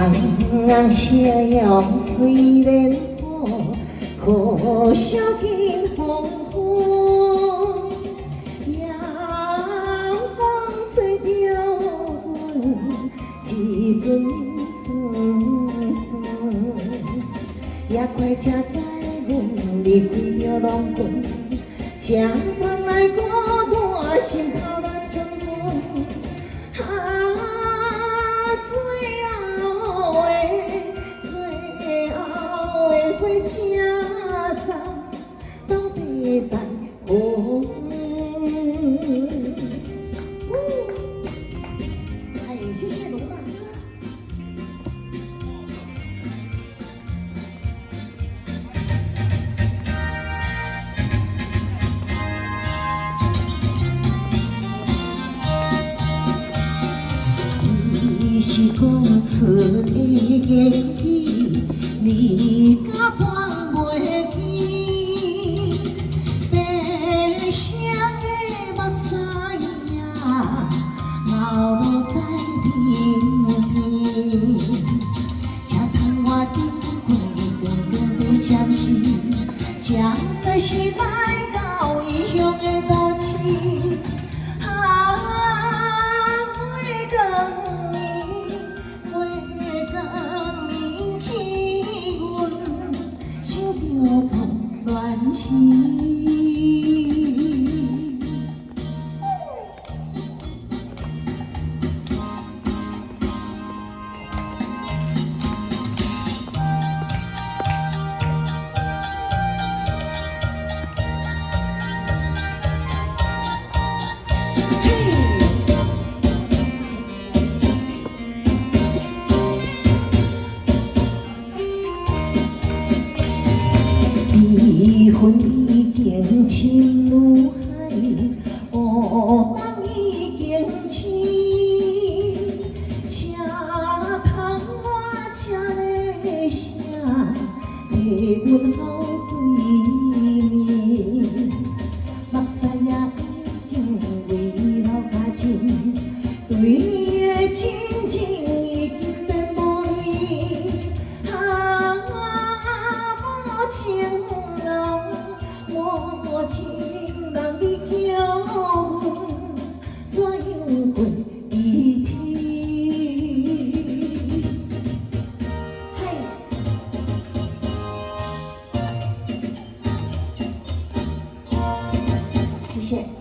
人斜阳虽然好，可惜见黄昏。阳光吹着阮一阵酸酸，也怪车载阮离开着龙群，车窗来孤单，心头乱纷纷。车站到底在何？哎，谢谢罗大哥。你是讲出的言语，你甲半袂记，悲伤的目屎呀，流落在平平。车窗外灯火长长的闪烁，这才是来到异乡的都市。想着从乱时。离婚已经深如海，乌梦已经醒。车窗外车的声，替阮后对面。目屎也已经为流脚前，对你的亲情已经变无味。情人，我情人，你叫阮怎样过日子？嘿，谢谢。